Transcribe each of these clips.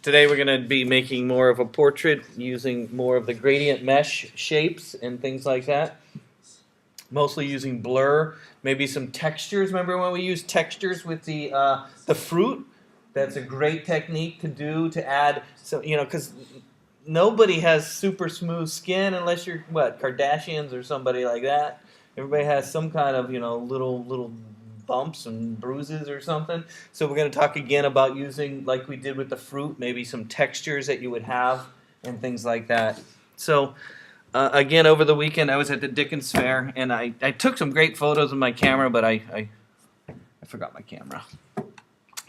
Today we're going to be making more of a portrait using more of the gradient mesh shapes and things like that. Mostly using blur, maybe some textures. Remember when we used textures with the fruit? That's a great technique to do to add, so because nobody has super smooth skin unless you're Kardashians or somebody like that. Everybody has some kind of little bumps and bruises or something. So we're going to talk again about using, like we did with the fruit, maybe some textures that you would have and things like that. So again, over the weekend I was at the Dickens Fair and I took some great photos with my camera, but I forgot my camera.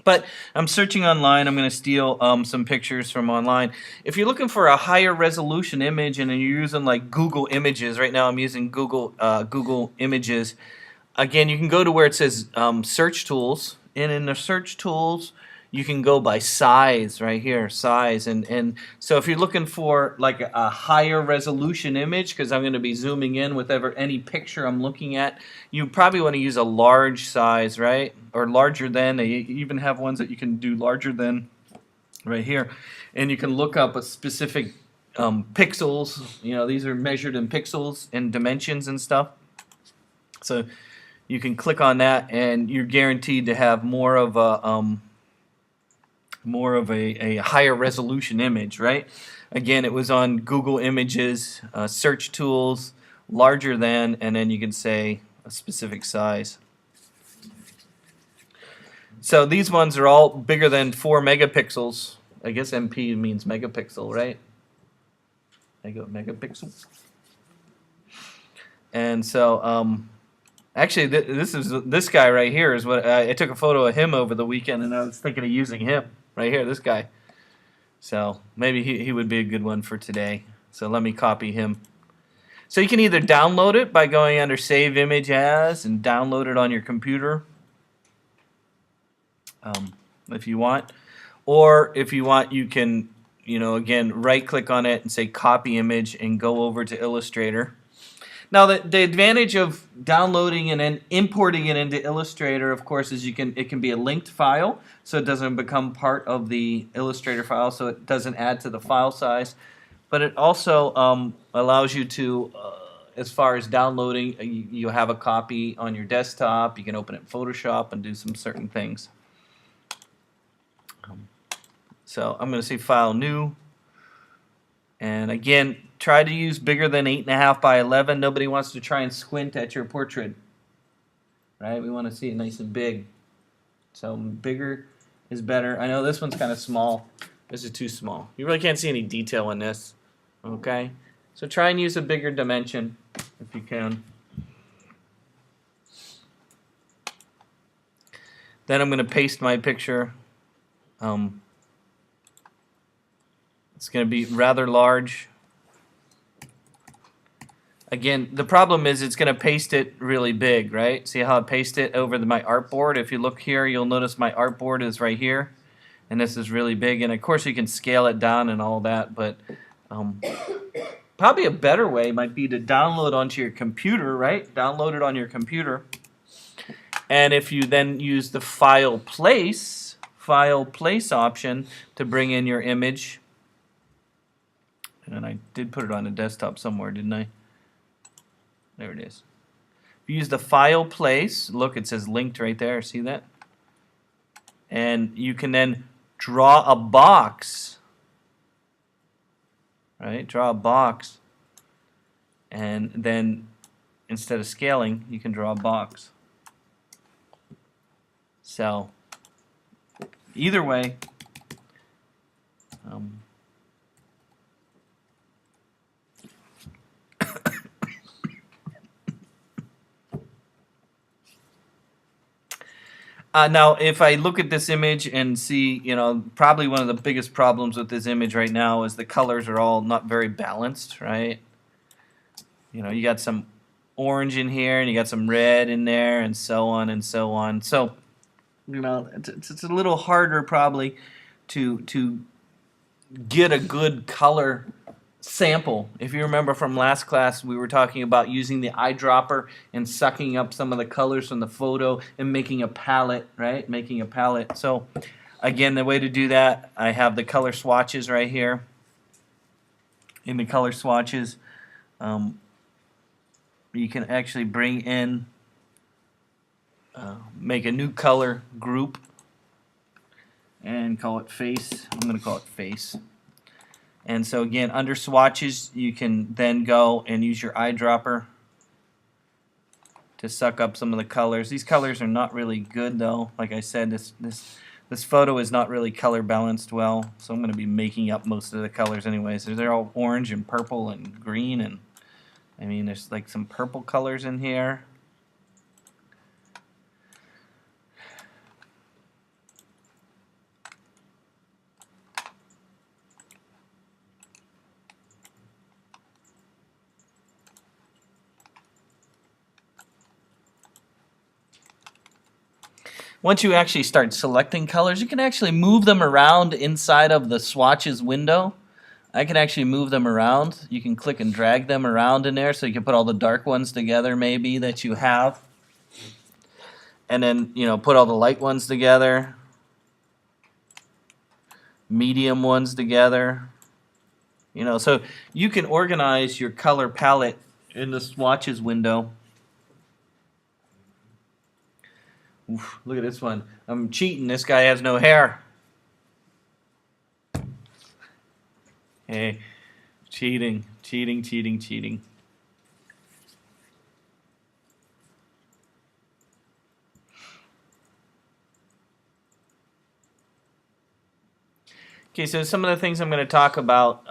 But I'm searching online. I'm going to steal some pictures from online. If you're looking for a higher resolution image and you're using like Google Images, right now I'm using Google Images. Again, you can go to where it says Search Tools, and in the Search Tools, you can go by size right here, size. And so if you're looking for like a higher resolution image, because I'm going to be zooming in with any picture I'm looking at, you probably want to use a large size, right? Or larger than. They even have ones that you can do larger than right here. And you can look up a specific pixels. These are measured in pixels and dimensions and stuff. So you can click on that and you're guaranteed to have more of a higher resolution image, right? Again, it was on Google Images, Search Tools, larger than, and then you can say a specific size. So these ones are all bigger than 4 megapixels. I guess MP means megapixel, right? Megapixel. And so actually, this guy right here is what I took a photo of him over the weekend, and I was thinking of using him right here, this guy. So maybe he would be a good one for today. So let me copy him. So you can either download it by going under Save Image As and download it on your computer, if you want, or if you want, you can again right-click on it and say Copy Image and go over to Illustrator. Now, the advantage of downloading and then importing it into Illustrator, of course, is it can be a linked file, so it doesn't become part of the Illustrator file, so it doesn't add to the file size. But it also allows you to, as far as downloading, you have a copy on your desktop. You can open it in Photoshop and do some certain things. So I'm going to say File New, and again, try to use bigger than 8.5 by 11. Nobody wants to try and squint at your portrait, right? We want to see it nice and big. So bigger is better. I know this one's kind of small. This is too small. You really can't see any detail in this, okay? So try and use a bigger dimension if you can. Then I'm going to paste my picture. It's going to be rather large. Again, the problem is it's going to paste it really big, right? See how I paste it over my artboard? If you look here, you'll notice my artboard is right here, and this is really big. And of course, you can scale it down and all that, but probably a better way might be to download onto your computer, right? Download it on your computer, and if you then use the File Place option to bring in your image, and I did put it on the desktop somewhere, didn't I? There it is. If you use the File Place, look, it says linked right there. See that? And you can then draw a box. Right? Draw a box. And then instead of scaling, you can draw a box. So either way, now, if I look at this image and see, probably one of the biggest problems with this image right now is the colors are all not very balanced, right? You got some orange in here, and you got some red in there, and so on and so on. So, it's a little harder probably to get a good color sample. If you remember from last class, we were talking about using the eyedropper and sucking up some of the colors from the photo and making a palette, right? Making a palette. So Again, the way to do that, I have the color swatches right here. In the color swatches, you can actually bring in, make a new color group and call it face. I'm going to call it face. And so again, under swatches, you can then go and use your eyedropper to suck up some of the colors. These colors are not really good though. Like I said, this photo is not really color balanced well, so I'm going to be making up most of the colors anyways. They're all orange and purple and green, and I mean there's like some purple colors in here. Once you actually start selecting colors, you can actually move them around inside of the swatches window. I can actually move them around. You can click and drag them around in there, so you can put all the dark ones together maybe that you have. And then, you know, put all the light ones together. Medium ones together. You know, so you can organize your color palette in the swatches window. Oof, look at this one. I'm cheating. This guy has no hair. Hey, cheating, cheating, cheating, cheating. Okay, so some of the things I'm going to talk about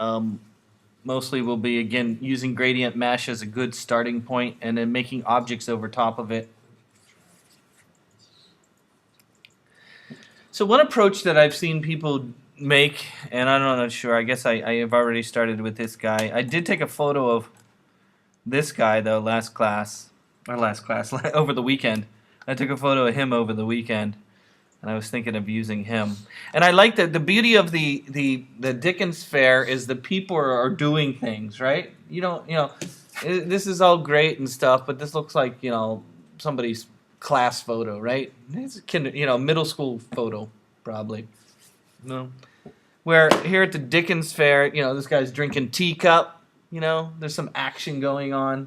mostly will be, again, using gradient mesh as a good starting point and then making objects over top of it. So one approach that I've seen people make, and I'm not sure, I guess I have already started with this guy. I did take a photo of this guy, though, over the weekend. I took a photo of him over the weekend, and I was thinking of using him. And I like that the beauty of the Dickens Fair is the people are doing things, right? This is all great and stuff, but this looks like, somebody's class photo, right? It's middle school photo, probably. No. Where here at the Dickens Fair, this guy's drinking teacup, there's some action going on,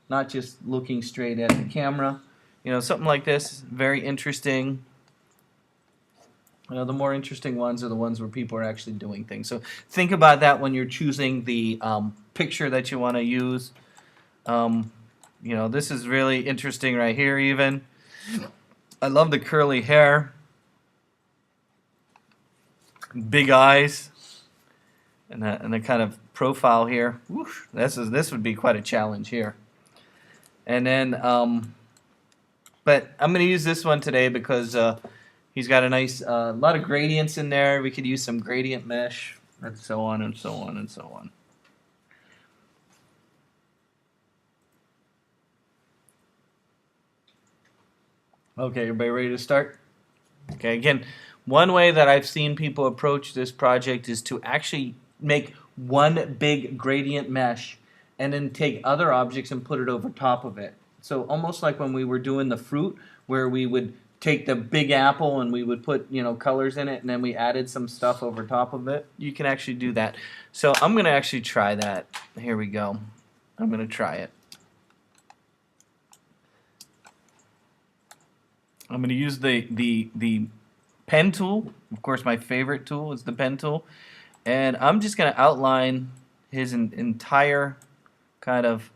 not just looking straight at the camera. Something like this, very interesting. The more interesting ones are the ones where people are actually doing things. So think about that when you're choosing the picture that you want to use. This is really interesting right here even. I love the curly hair. Big eyes. And the kind of profile here. Oof, this would be quite a challenge here. And then, but I'm going to use this one today because he's got a nice, lot of gradients in there. We could use some gradient mesh, and so on and so on and so on. Okay, everybody ready to start? Okay, again, one way that I've seen people approach this project is to actually make one big gradient mesh and then take other objects and put it over top of it. So almost like when we were doing the fruit, where we would take the big apple and we would put colors in it, and then we added some stuff over top of it. You can actually do that. So I'm going to actually try that. Here we go. I'm going to try it. I'm going to use the pen tool. Of course, my favorite tool is the pen tool. And I'm just going to outline his entire kind of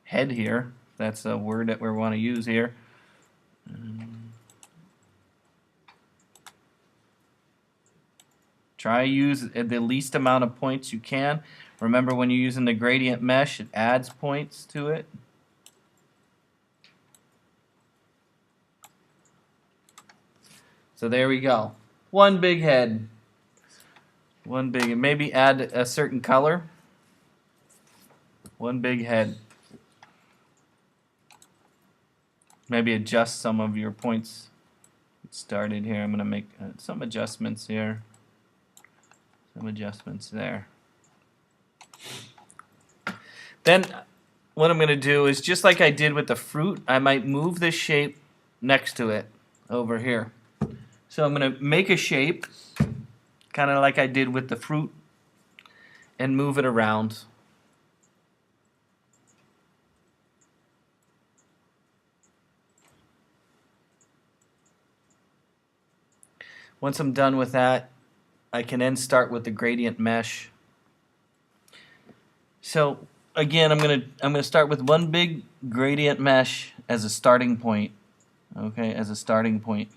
head here. That's a word that we want to use here. Try to use the least amount of points you can. Remember, when you're using the gradient mesh, it adds points to it. So there we go. One big head. One big, and maybe add a certain color. One big head. Maybe adjust some of your points. Get started here. I'm going to make some adjustments here. Some adjustments there. Then what I'm going to do is, just like I did with the fruit, I might move this shape next to it over here. So I'm going to make a shape, kind of like I did with the fruit, and move it around. Once I'm done with that, I can then start with the gradient mesh. So again, I'm gonna start with one big gradient mesh as a starting point. Okay, as a starting point.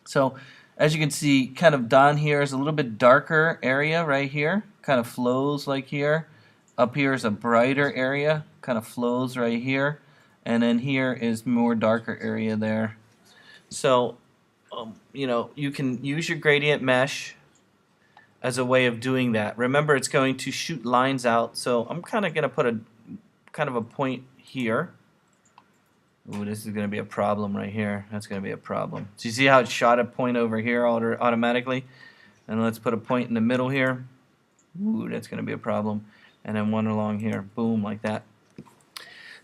So as you can see, kind of down here is a little bit darker area right here, kind of flows like here. Up here is a brighter area, kind of flows right here, and then here is more darker area there. So you know, you can use your gradient mesh as a way of doing that. Remember, it's going to shoot lines out, so I'm kind of going to put a kind of a point here. Ooh, this is going to be a problem right here. That's going to be a problem. So you see how it shot a point over here automatically? And let's put a point in the middle here. Ooh, that's going to be a problem. And then one along here. Boom, like that.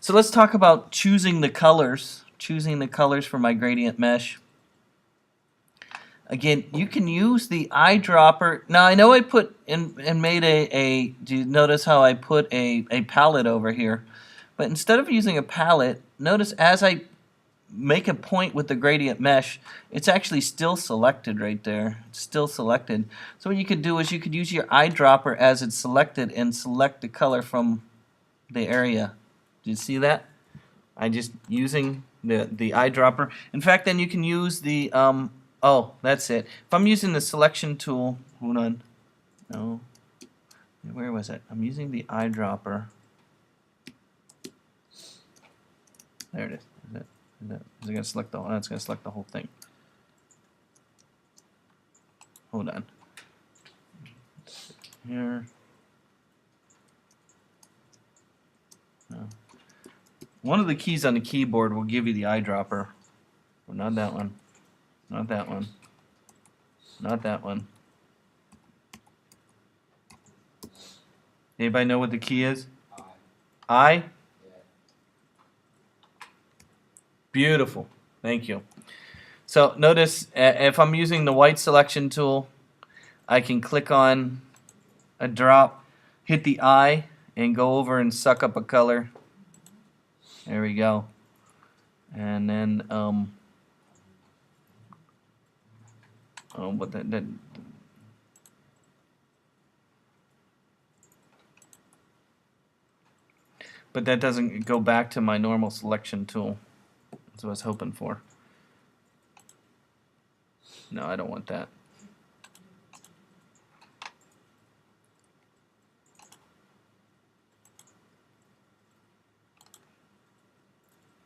So let's talk about choosing the colors. Choosing the colors for my gradient mesh. Again, you can use the eyedropper. Now I know I put and made a do you notice how I put a palette over here? But instead of using a palette, notice as I make a point with the gradient mesh, it's actually still selected right there. It's still selected. So what you could do is you could use your eyedropper as it's selected and select the color from the area. Do you see that? I just using the eyedropper. In fact, then you can use the oh, that's it. If I'm using the selection tool, hold on. No. Where was it? I'm using the eyedropper. There it is. Is it going to select the whole? It's going to select the whole thing. Hold on. Here. No. One of the keys on the keyboard will give you the eyedropper. Oh, not that one. Not that one. Not that one. Anybody know what the key is? I? Beautiful. Thank you. So notice if I'm using the white selection tool, I can click on a drop, hit the eye, and go over and suck up a color. There we go. And then but that doesn't go back to my normal selection tool. That's what I was hoping for. No, I don't want that.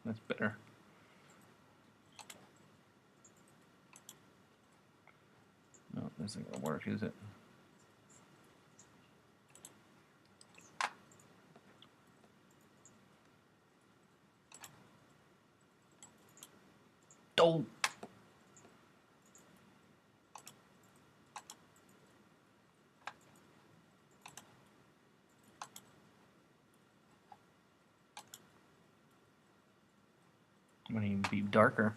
That's better. No, this isn't going to work, is it? Oh. I'm going to even be darker.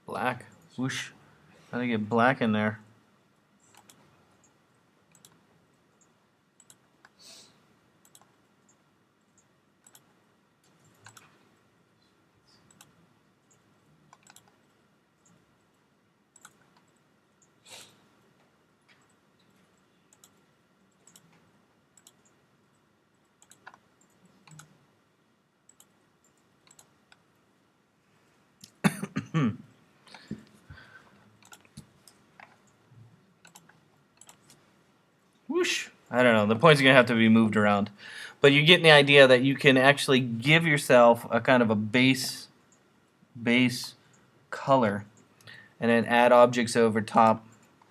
Black. Whoosh. How do I get black in there? Whoosh. I don't know. The points are going to have to be moved around. But you're getting the idea that you can actually give yourself a kind of a base color and then add objects over top.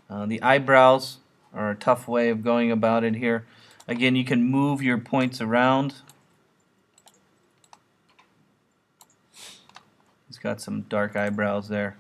The eyebrows are a tough way of going about it here. Again, you can move your points around. He's got some dark eyebrows there.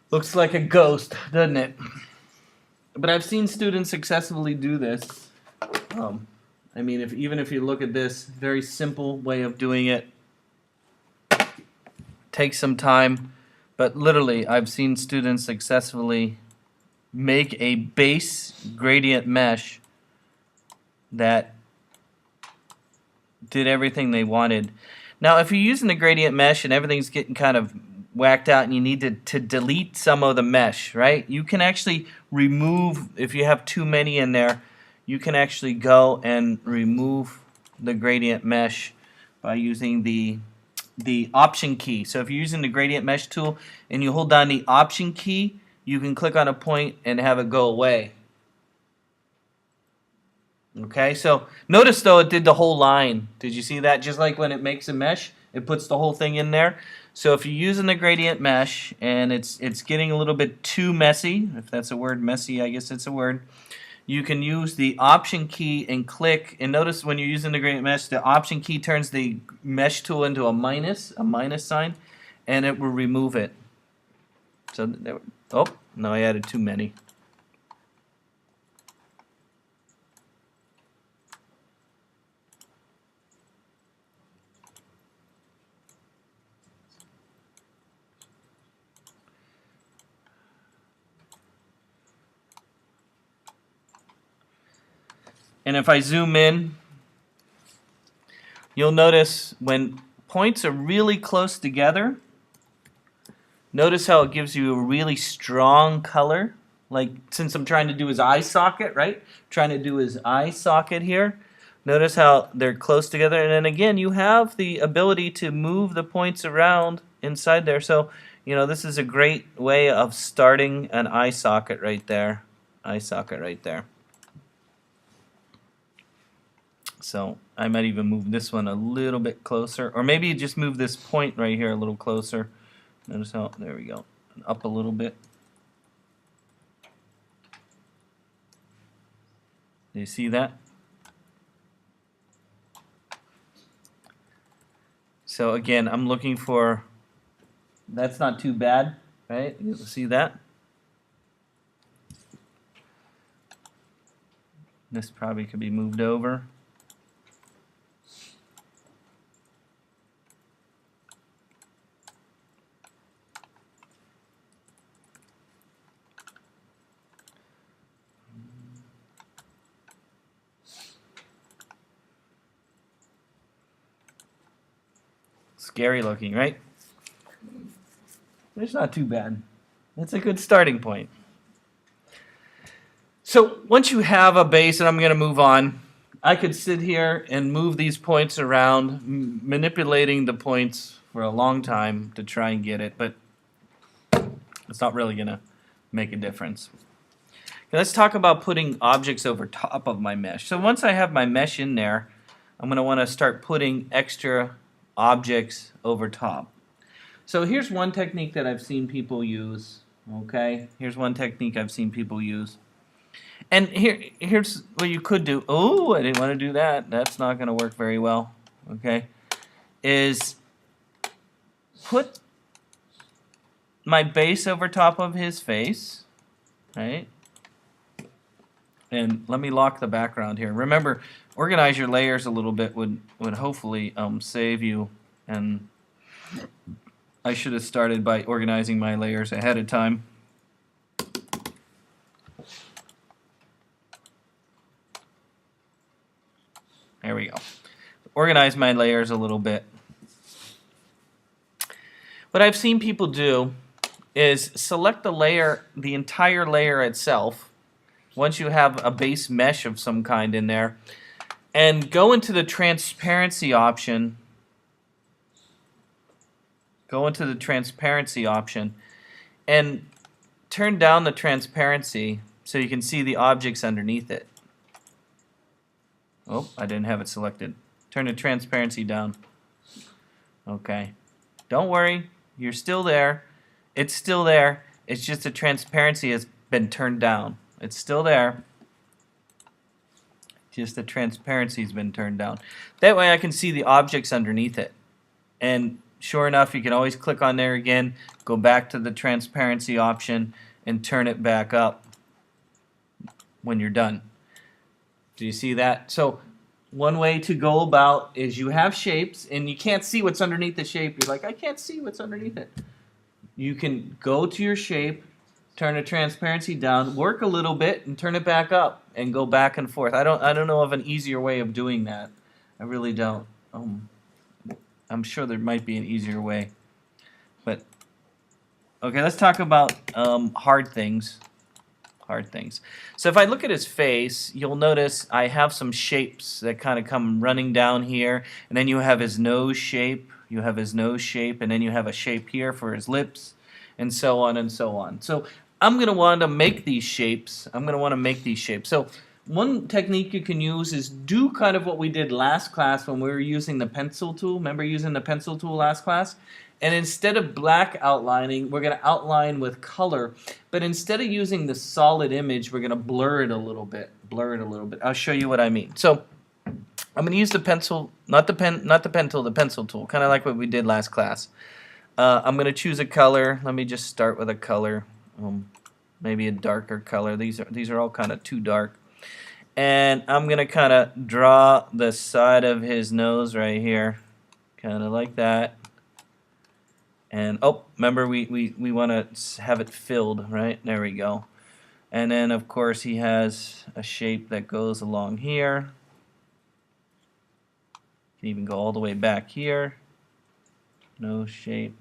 Looks like a ghost, doesn't it? But I've seen students successfully do this. I mean, even if you look at this very simple way of doing it, takes some time, but literally I've seen students successfully make a base gradient mesh that did everything they wanted. Now, if you're using the gradient mesh and everything's getting kind of whacked out and you need to delete some of the mesh, right? You can actually remove, if you have too many in there, you can actually go and remove the gradient mesh by using the option key. So if you're using the gradient mesh tool and you hold down the option key, you can click on a point and have it go away. Okay, so notice though it did the whole line. Did you see that? Just like when it makes a mesh, it puts the whole thing in there. So if you're using the gradient mesh and it's getting a little bit too messy, if that's a word, messy, I guess it's a word, you can use the option key and click, and notice when you're using the gradient mesh, the option key turns the mesh tool into a minus sign, and it will remove it. So there, oh, no, I added too many. And if I zoom in, you'll notice when points are really close together, notice how it gives you a really strong color. Like since I'm trying to do his eye socket, right? Trying to do his eye socket here. Notice how they're close together. And then again, you have the ability to move the points around inside there. So, you know, this is a great way of starting an eye socket right there. Eye socket right there. So I might even move this one a little bit closer, or maybe just move this point right here a little closer. Notice how, there we go, up a little bit. Do you see that? So again, I'm looking for, that's not too bad, right? You see that? This probably could be moved over. Scary looking, right? It's not too bad. It's a good starting point. So once you have a base, and I'm going to move on, I could sit here and move these points around, manipulating the points for a long time to try and get it, but it's not really going to make a difference. Okay, let's talk about putting objects over top of my mesh. So once I have my mesh in there, I'm going to want to start putting extra objects over top. So here's one technique that I've seen people use. Okay, here's one technique I've seen people use. And here's what you could do. Oh, I didn't want to do that. That's not going to work very well. Okay, is put my base over top of his face, right? And let me lock the background here. Remember, organize your layers a little bit would hopefully save you. And I should have started by organizing my layers ahead of time. There we go. Organize my layers a little bit. What I've seen people do is select the layer, the entire layer itself, once you have a base mesh of some kind in there, and go into the transparency option. Go into the transparency option and turn down the transparency so you can see the objects underneath it. Oh, I didn't have it selected. Turn the transparency down. Okay. Don't worry. You're still there. It's still there. It's just the transparency has been turned down. It's still there. Just the transparency has been turned down. That way I can see the objects underneath it. And sure enough, you can always click on there again, go back to the transparency option, and turn it back up when you're done. Do you see that? So one way to go about is you have shapes and you can't see what's underneath the shape. You're like, I can't see what's underneath it. You can go to your shape, turn the transparency down, work a little bit, and turn it back up, and go back and forth. I don't know of an easier way of doing that. I really don't. I'm sure there might be an easier way. But okay, let's talk about hard things. Hard things. So if I look at his face, you'll notice I have some shapes that kind of come running down here, and then you have his nose shape, you have his nose shape, and then you have a shape here for his lips, and so on and so on. So I'm going to want to make these shapes. So one technique you can use is do kind of what we did last class when we were using the pencil tool. Remember using the pencil tool last class? And instead of black outlining, we're going to outline with color. But instead of using the solid image, we're going to blur it a little bit. I'll show you what I mean. So I'm going to use the pencil, not the pen tool, the pencil tool, kind of like what we did last class. I'm going to choose a color. Let me just start with a color, maybe a darker color. These are all kind of too dark. And I'm going to kind of draw the side of his nose right here, kind of like that. And oh, remember we want to have it filled, right? There we go. And then of course he has a shape that goes along here. Can even go all the way back here. Nose shape.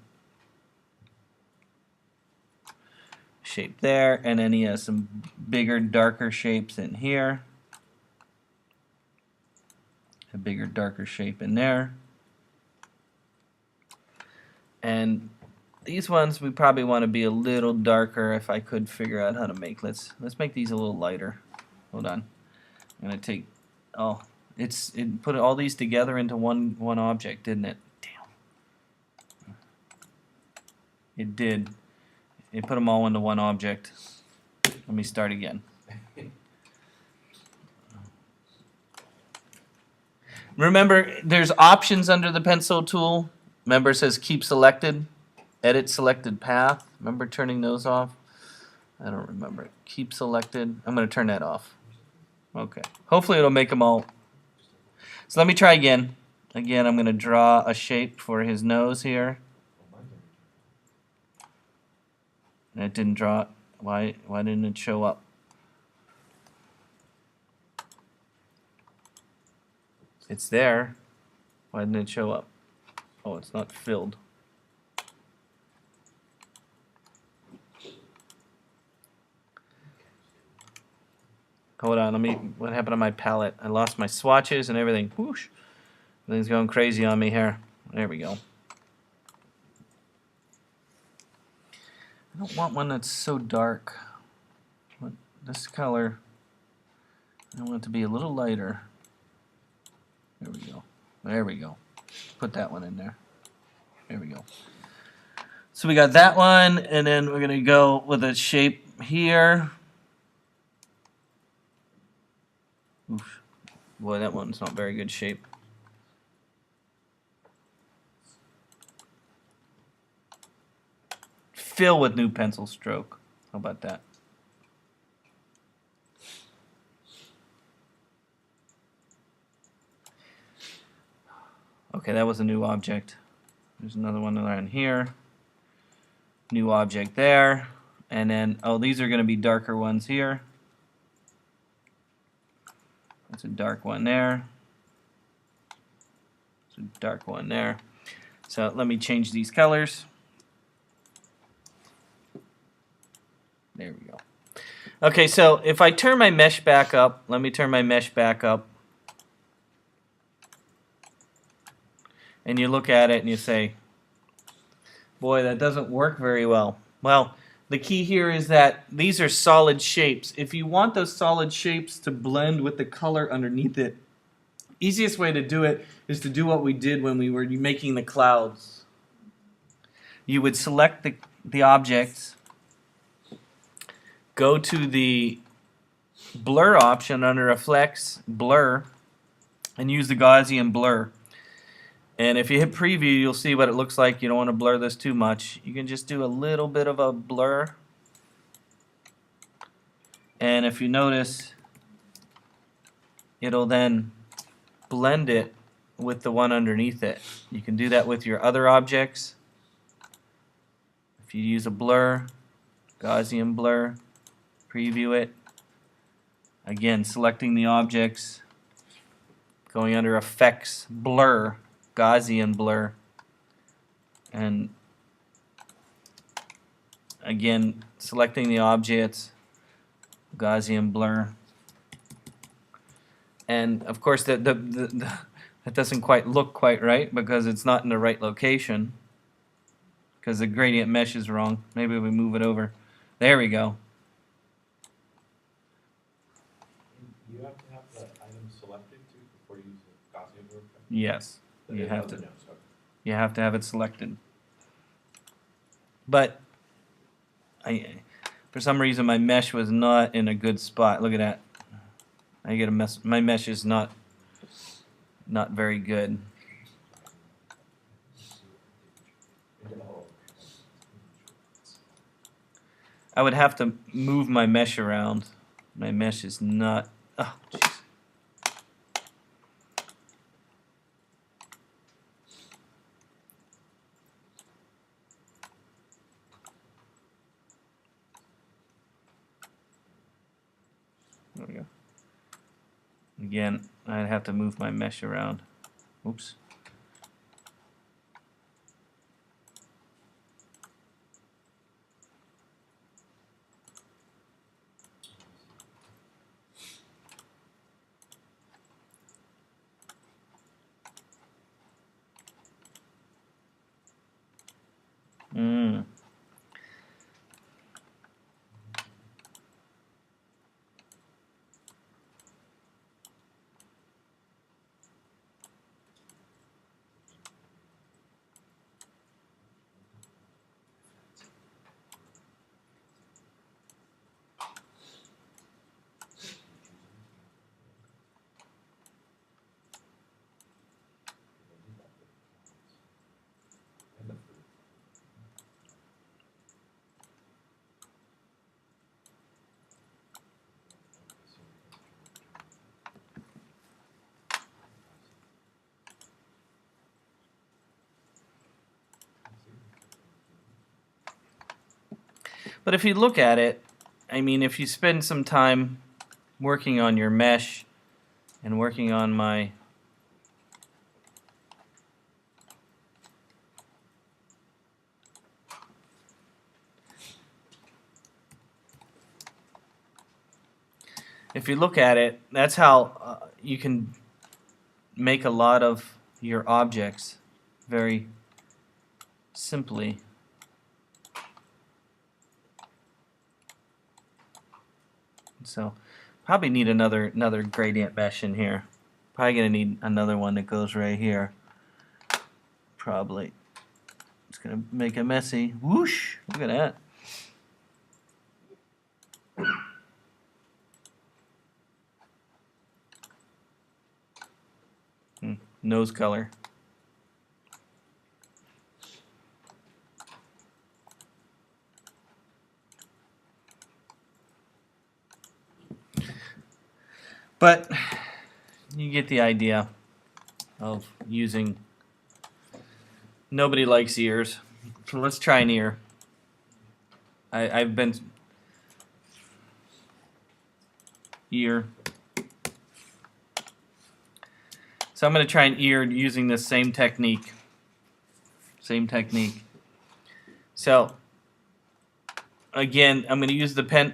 Shape there, and then he has some bigger, darker shapes in here. A bigger, darker shape in there. And these ones we probably want to be a little darker if I could figure out how to make. Let's make these a little lighter. Hold on. I'm gonna take it put all these together into one object, didn't it? Damn. It did. It put them all into one object. Let me start again. Remember, there's options under the pencil tool. Remember, it says keep selected, edit selected path. Remember turning those off? I don't remember it. Keep selected. I'm going to turn that off. Okay. Hopefully it'll make them all. So let me try again. Again, I'm going to draw a shape for his nose here. And it didn't draw it. Why didn't it show up? It's there. Why didn't it show up? Oh, it's not filled. Hold on, what happened to my palette? I lost my swatches and everything. Whoosh. Everything's going crazy on me here. There we go. I don't want one that's so dark. This color, I want it to be a little lighter. There we go. There we go. Put that one in there. There we go. So we got that one, and then we're going to go with a shape here. Oof. Boy, that one's not very good shape. Fill with new pencil stroke. How about that? Okay, that was a new object. There's another one around here. New object there. And then, oh, these are going to be darker ones here. That's a dark one there. There's a dark one there. So let me change these colors. There we go. Okay, so if I turn my mesh back up, let me turn my mesh back up. And you look at it and you say, boy, that doesn't work very well. Well, the key here is that these are solid shapes. If you want those solid shapes to blend with the color underneath it, easiest way to do it is to do what we did when we were making the clouds. You would select the objects, go to the blur option under Reflex, Blur, and use the Gaussian blur. And if you hit preview, you'll see what it looks like. You don't want to blur this too much. You can just do a little bit of a blur. And if you notice, it'll then blend it with the one underneath it. You can do that with your other objects. If you use a blur, Gaussian blur, preview it. Again, selecting the objects, going under Effects, Blur, Gaussian blur, and again selecting the objects, Gaussian blur, and of course that doesn't quite look quite right because it's not in the right location because the gradient mesh is wrong. Maybe we move it over. There we go. You have to have the item selected too before you use the Gaussian blur? Yes. You have to have it selected. But for some reason my mesh was not in a good spot. Look at that. I get a mess. My mesh is not very good. I would have to move my mesh around. My mesh is not. Oh, jeez. There we go. Again, I'd have to move my mesh around. Oops. But if you look at it, I mean, if you spend some time working on your mesh and working on my if you look at it, that's how you can make a lot of your objects very simply. So probably need another gradient mesh in here. Probably gonna need another one that goes right here. Probably. It's gonna make it messy. Whoosh! Look at that. Nose color. But you get the idea of using. Nobody likes ears, so let's try an ear. I've been ear. So I'm going to try an ear using this same technique. Same technique. So again, I'm going to use the pen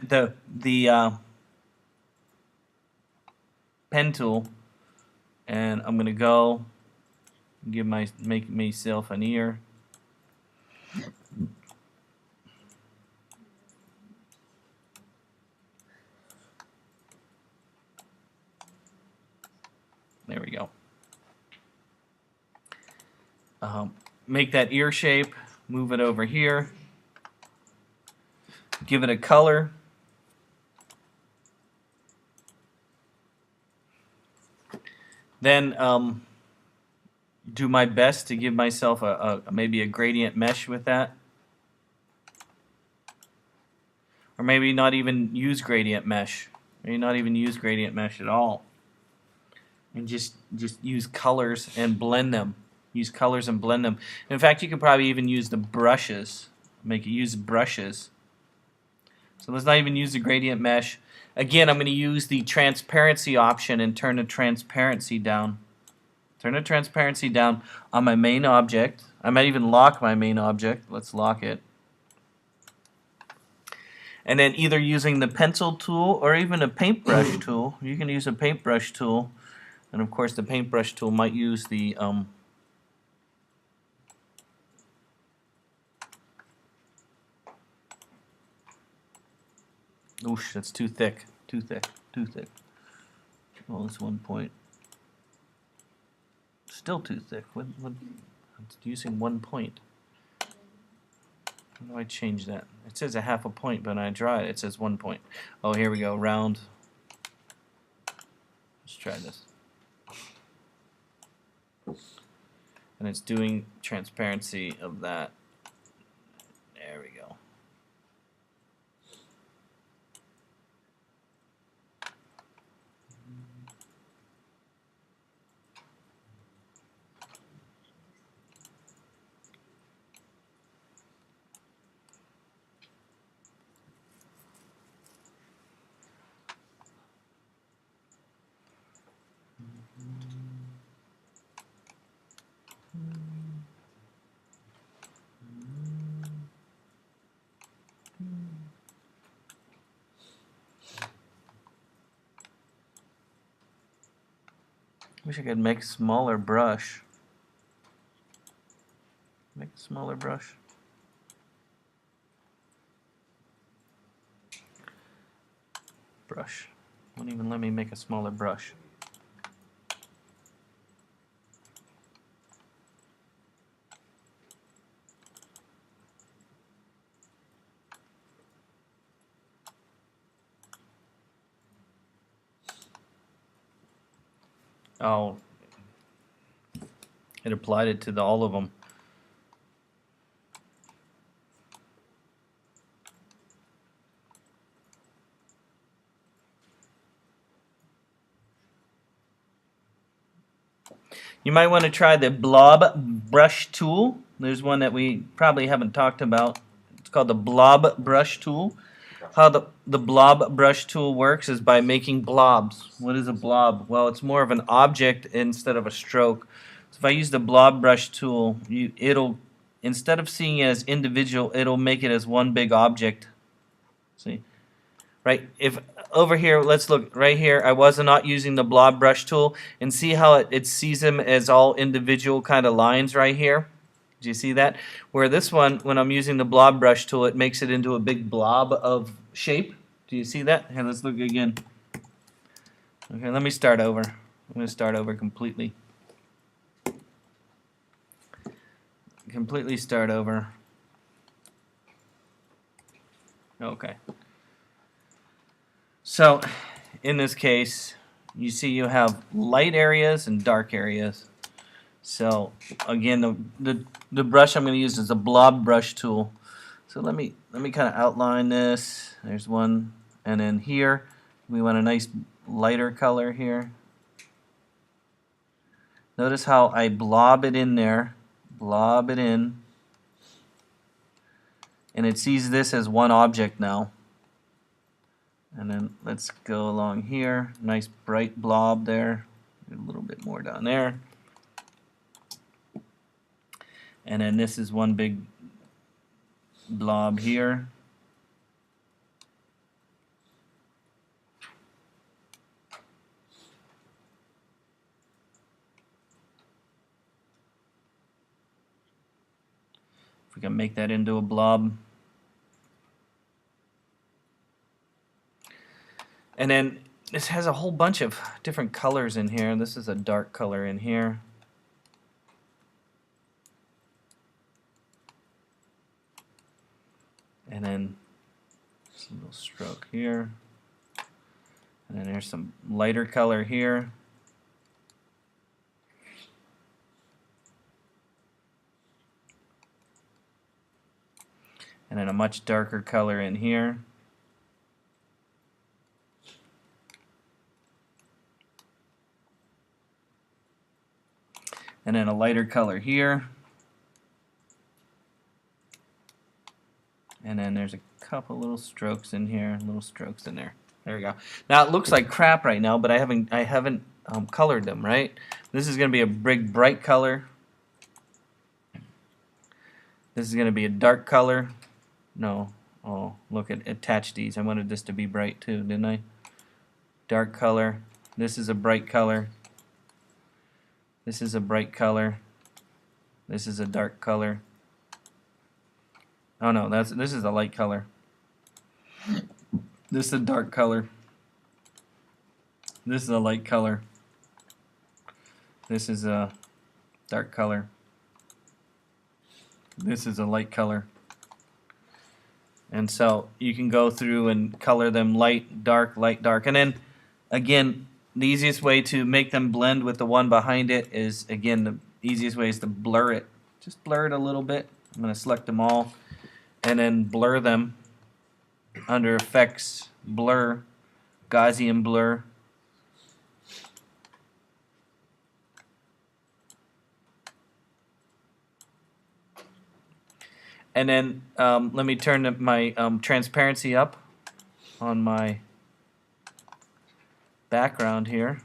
tool, and I'm going to go make myself an ear. There we go. Make that ear shape, move it over here, give it a color. Then do my best to give myself maybe a gradient mesh with that. Or maybe not even use gradient mesh. Maybe not even use gradient mesh at all. And just use colors and blend them. Use colors and blend them. In fact, you could probably even use the brushes. Use brushes. So let's not even use the gradient mesh. Again, I'm going to use the transparency option and turn the transparency down. Turn the transparency down on my main object. I might even lock my main object. Let's lock it. And then either using the pencil tool or even a paintbrush tool. You can use a paintbrush tool. And of course the paintbrush tool might use the oosh, that's too thick. Too thick. Too thick. Well, it's 1 point. Still too thick. It's using 1 point. How do I change that? It says a half a point, but when I draw it, it says 1 point. Oh, here we go. Round. Let's try this. And it's doing transparency of that. There we go. Wish I could make a smaller brush. Make a smaller brush. Brush. Won't even let me make a smaller brush. Oh, it applied it to all of them. You might want to try the blob brush tool. There's one that we probably haven't talked about. It's called the blob brush tool. How the blob brush tool works is by making blobs. What is a blob? Well, it's more of an object instead of a stroke. So if I use the blob brush tool, it'll, instead of seeing it as individual, it'll make it as one big object. See? Right? If over here, let's look right here, I was not using the blob brush tool, and see how it sees them as all individual kind of lines right here? Do you see that? Where this one, when I'm using the blob brush tool, it makes it into a big blob of shape. Do you see that? Here, let's look again. Okay, let me start over. I'm going to start over completely. Completely start over. Okay. So, in this case, you see you have light areas and dark areas. So again, the brush I'm going to use is a blob brush tool. So let me kind of outline this. There's one, and then here we want a nice lighter color here. Notice how I blob it in there, blob it in, and it sees this as one object now. And then let's go along here, nice bright blob there. Get a little bit more down there. And then this is one big blob here. If we can make that into a blob. And then this has a whole bunch of different colors in here. This is a dark color in here. And then some little stroke here. And then there's some lighter color here. And then a much darker color in here. And then a lighter color here. And then there's a couple little strokes in here, little strokes in there. There we go. Now it looks like crap right now, but I haven't colored them, right? This is going to be a big bright color. This is going to be a dark color. No. Oh, look, it attached these. I wanted this to be bright too, didn't I? Dark color. This is a bright color. This is a bright color. This is a dark color. Oh no, this is a light color. This is a dark color. This is a light color. This is a dark color. This is a light color. And so you can go through and color them light, dark, and then again, the easiest way to make them blend with the one behind it is, again, the easiest way is to blur it. Just blur it a little bit. I'm going to select them all and then blur them under Effects, Blur, Gaussian Blur. And then let me turn my transparency up on my background here.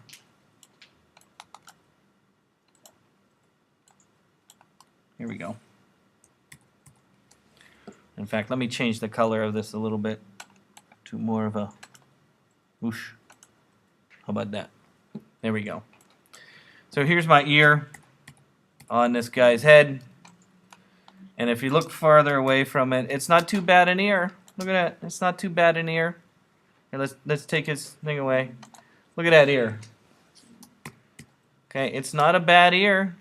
Here we go. In fact, let me change the color of this a little bit to more of a whoosh. How about that? There we go. So here's my ear on this guy's head. And if you look farther away from it, it's not too bad an ear. Look at that. It's not too bad an ear. Here, let's take his thing away. Look at that ear. Okay, it's not a bad ear.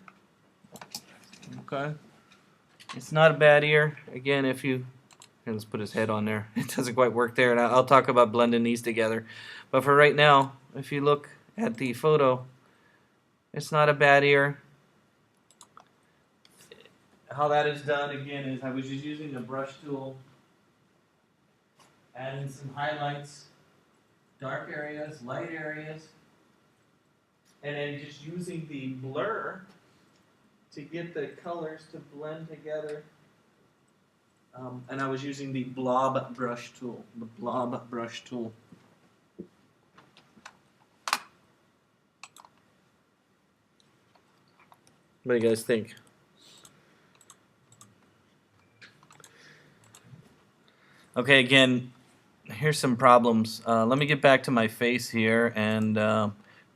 Okay. It's not a bad ear. Again, if you... Here, let's put his head on there. It doesn't quite work there, and I'll talk about blending these together. But for right now, if you look at the photo, it's not a bad ear. How that is done, again, is I was just using the brush tool, adding some highlights, dark areas, light areas, and then just using the blur to get the colors to blend together. And I was using the blob brush tool, What do you guys think? Okay, again, here's some problems. Let me get back to my face here and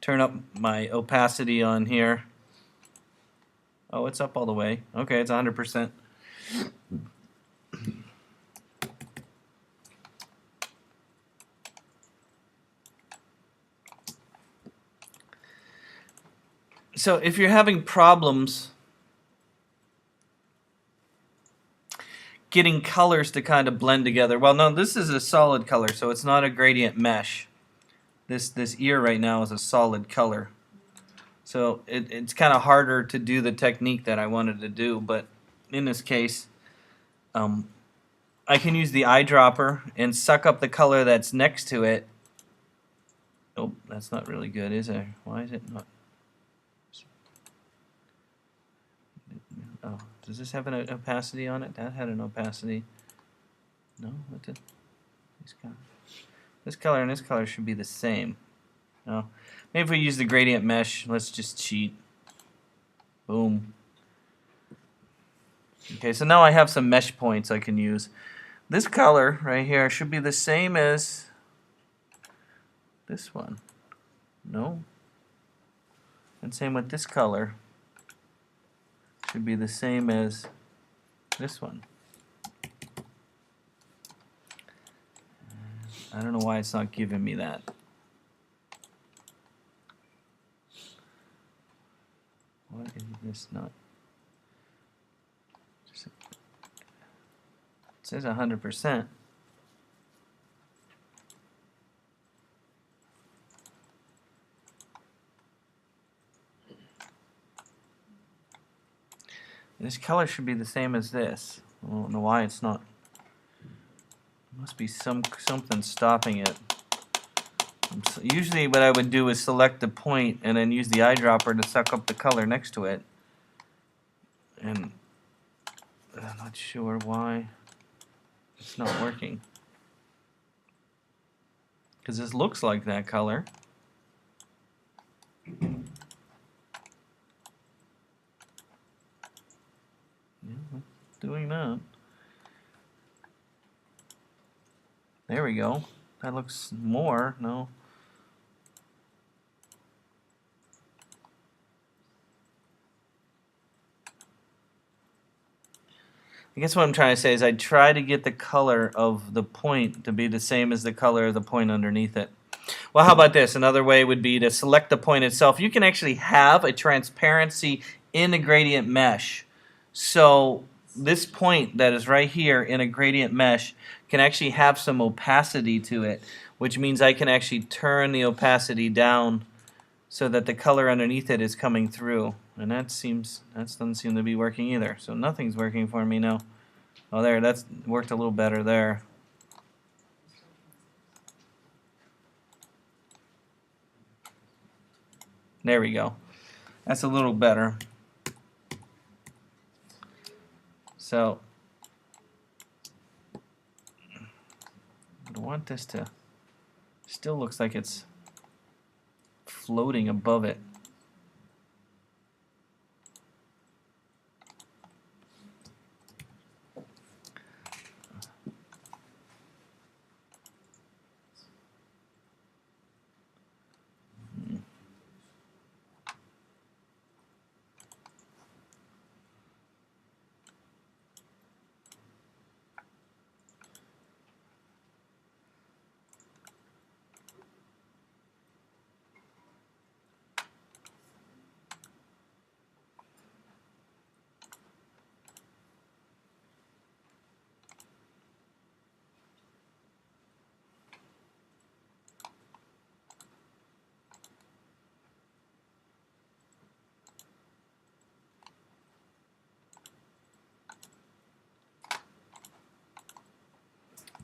turn up my opacity on here. Oh, it's up all the way. Okay, it's 100%. So if you're having problems getting colors to kind of blend together, well, no, this is a solid color, so it's not a gradient mesh. This ear right now is a solid color. So it's kind of harder to do the technique that I wanted to do, but in this case, I can use the eyedropper and suck up the color that's next to it. Oh, that's not really good, is it? Why is it not? Oh, does this have an opacity on it? That had an opacity. No, what did this color and this color should be the same. No. Maybe if we use the gradient mesh, let's just cheat. Boom. Okay, so now I have some mesh points I can use. This color right here should be the same as this one. No. And same with this color. Should be the same as this one. I don't know why it's not giving me that. What is this not? It says 100%. This color should be the same as this. I don't know why it's not. Must be something stopping it. Usually what I would do is select the point and then use the eyedropper to suck up the color next to it. And I'm not sure why it's not working. Because this looks like that color. Yeah, doing that. There we go. That looks more. No. I guess what I'm trying to say is I try to get the color of the point to be the same as the color of the point underneath it. Well, how about this? Another way would be to select the point itself. You can actually have a transparency in a gradient mesh. So this point that is right here in a gradient mesh can actually have some opacity to it, which means I can actually turn the opacity down so that the color underneath it is coming through. And that doesn't seem to be working either. So nothing's working for me now. Oh, there, that's worked a little better there. There we go. That's a little better. So I want this to still looks like it's floating above it.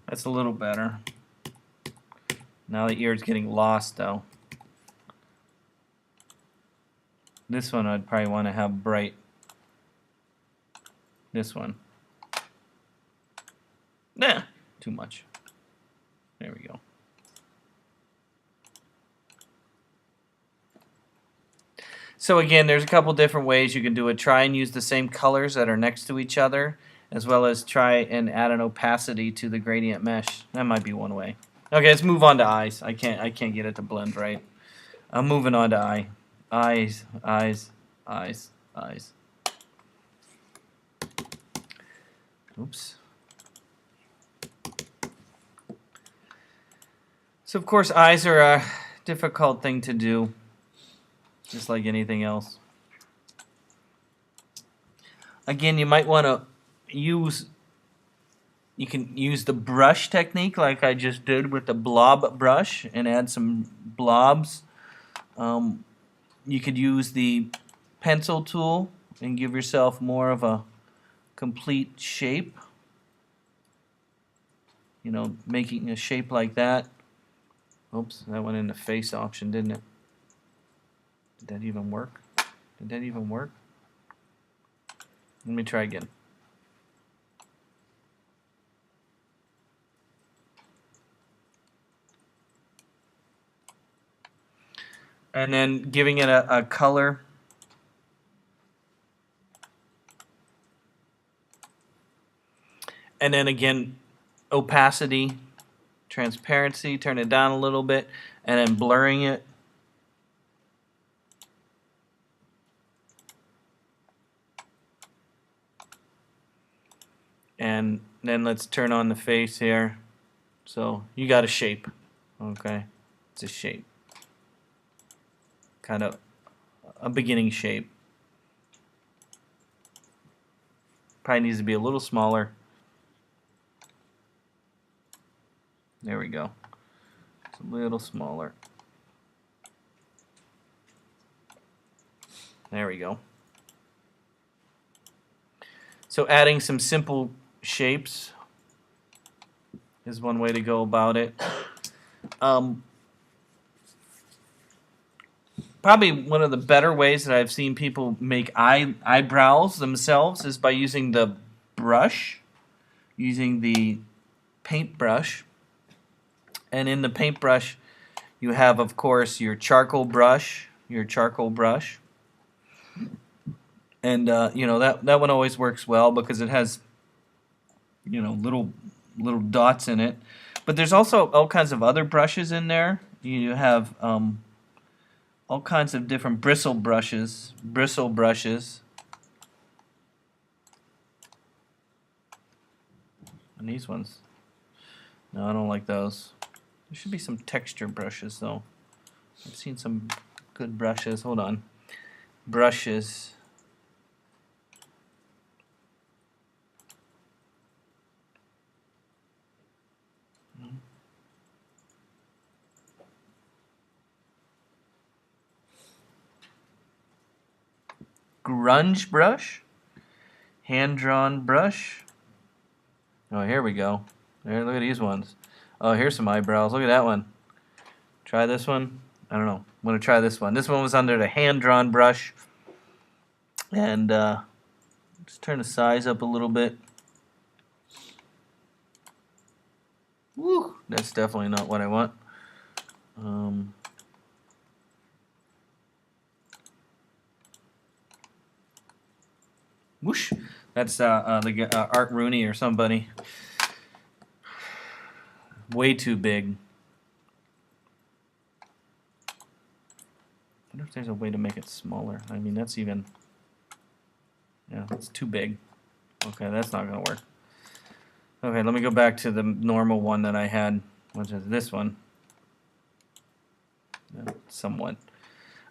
That's a little better. Now the ear is getting lost though. This one I'd probably want to have bright. This one. Nah, too much. There we go. So again, there's a couple different ways you can do it. Try and use the same colors that are next to each other, as well as try and add an opacity to the gradient mesh. That might be one way. Okay, let's move on to eyes. I can't get it to blend right. I'm moving on to eye. Eyes, eyes, eyes, eyes. Oops. So of course eyes are a difficult thing to do, just like anything else. Again, you might want to you can use the brush technique like I just did with the blob brush and add some blobs. You could use the pencil tool and give yourself more of a complete shape. You know, making a shape like that. Oops, that went in the face option, didn't it? Did that even work? Did that even work? Let me try again. And then giving it a color. And then again, opacity, transparency, turn it down a little bit, and then blurring it. And then let's turn on the face here. So you got a shape, okay? It's a shape. Kind of a beginning shape. Probably needs to be a little smaller. There we go. It's a little smaller. There we go. So adding some simple shapes is one way to go about it. Probably one of the better ways that I've seen people make eyebrows themselves is by using the brush, using the paintbrush. And in the paintbrush, you have, of course, your charcoal brush, and you know that one always works well because it has, you know, little dots in it. But there's also all kinds of other brushes in there. You have all kinds of different bristle brushes. And these ones, no, I don't like those. There should be some texture brushes though. I've seen some good brushes. Hold on. Brushes. Grunge brush. Hand-drawn brush. Oh, here we go. There, look at these ones. Oh, here's some eyebrows. Look at that one. Try this one. I don't know. I'm going to try this one. This one was under the hand-drawn brush. And just turn the size up a little bit. Woo! That's definitely not what I want. Whoosh! That's Art Rooney or somebody. Way too big. I wonder if there's a way to make it smaller. I mean, that's even... Yeah, it's too big. Okay, that's not going to work. Okay, let me go back to the normal one that I had, which is this one. Yeah, somewhat.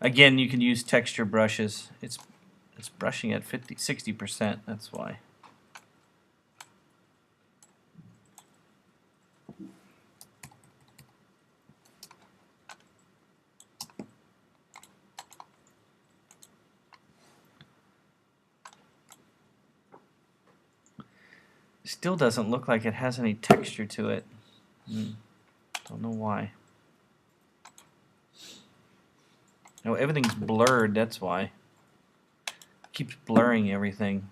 Again, you can use texture brushes. It's brushing at 60%, that's why. Still doesn't look like it has any texture to it. Don't know why. No, everything's blurred, that's why. It keeps blurring everything.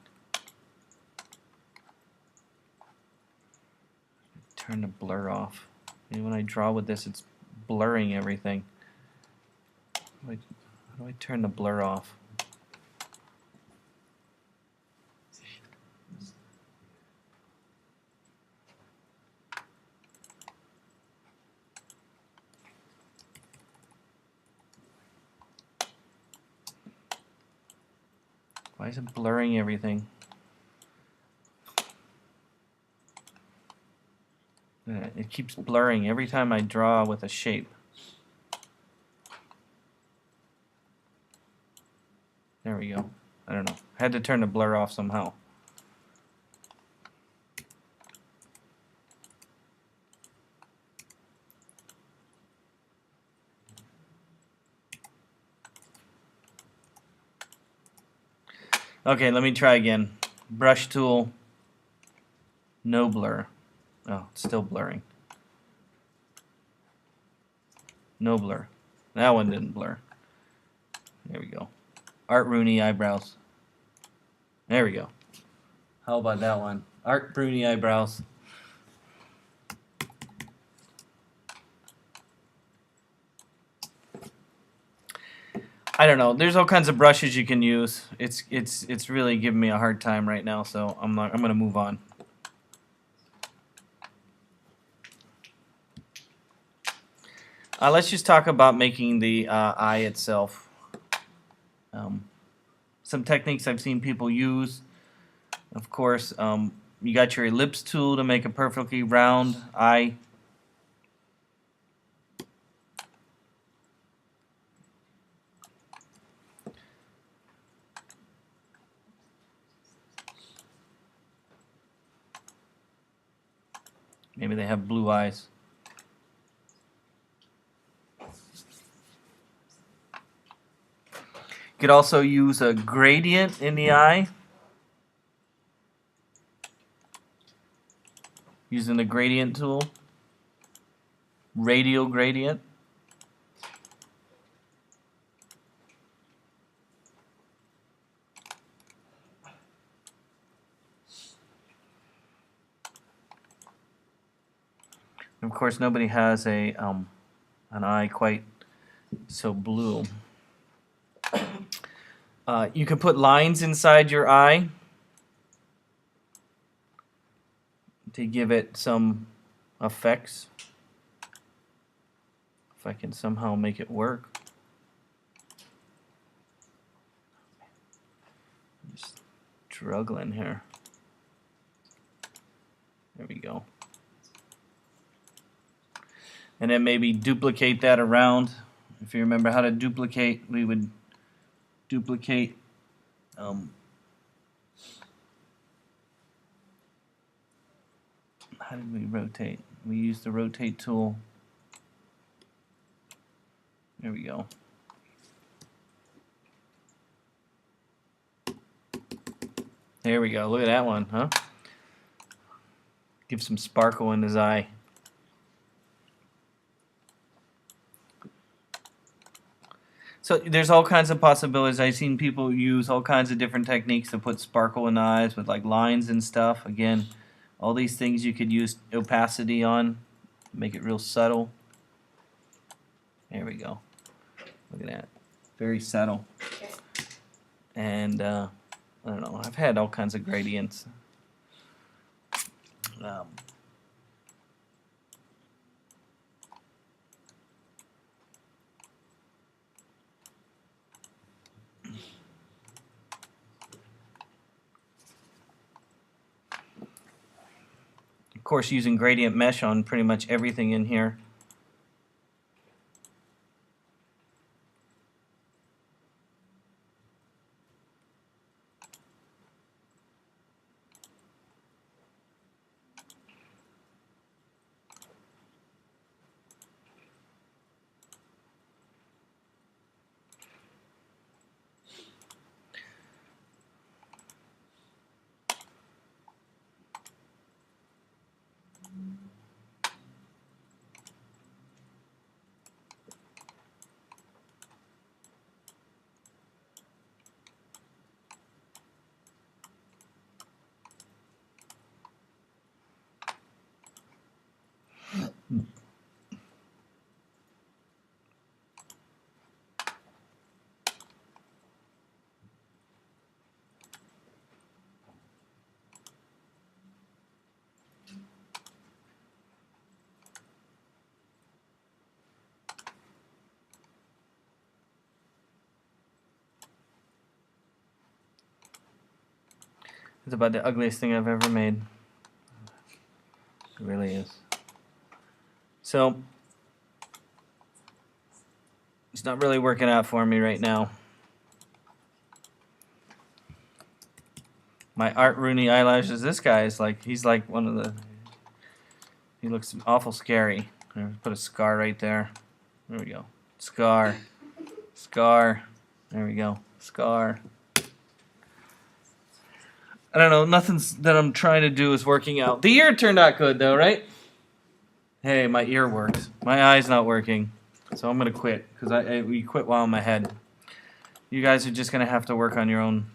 Turn the blur off. And when I draw with this, it's blurring everything. How do I turn the blur off? Why is it blurring everything? It keeps blurring every time I draw with a shape. There we go. I don't know. I had to turn the blur off somehow. Okay, let me try again. Brush tool. No blur. Oh, it's still blurring. No blur. That one didn't blur. There we go. Art Rooney eyebrows. There we go. How about that one? Art Rooney eyebrows. I don't know. There's all kinds of brushes you can use. It's really giving me a hard time right now, so I'm gonna move on. Let's just talk about making the eye itself. Some techniques I've seen people use. Of course, you got your ellipse tool to make a perfectly round eye. Maybe they have blue eyes. You could also use a gradient in the eye. Using the gradient tool. Radial gradient. Of course, nobody has an eye quite so blue. You can put lines inside your eye to give it some effects. If I can somehow make it work. I'm just struggling here. There we go. And then maybe duplicate that around. If you remember how to duplicate, we would duplicate how did we rotate? We used the rotate tool. There we go. There we go. Look at that one, huh? Give some sparkle in his eye. So there's all kinds of possibilities. I've seen people use all kinds of different techniques to put sparkle in the eyes with like lines and stuff. Again, all these things you could use opacity on, make it real subtle. There we go. Look at that. Very subtle. And I don't know. I've had all kinds of gradients. Of course, using gradient mesh on pretty much everything in here. It's about the ugliest thing I've ever made. It really is. So, it's not really working out for me right now. My Art Rooney eyelashes, this guy is like, he's like one of the, he looks awful scary. Put a scar right there. There we go. Scar. Scar. There we go. Scar. I don't know, nothing that I'm trying to do is working out. The ear turned out good though, right? Hey, my ear works. My eye's not working. So I'm going to quit because we quit while I'm ahead. You guys are just going to have to work on your own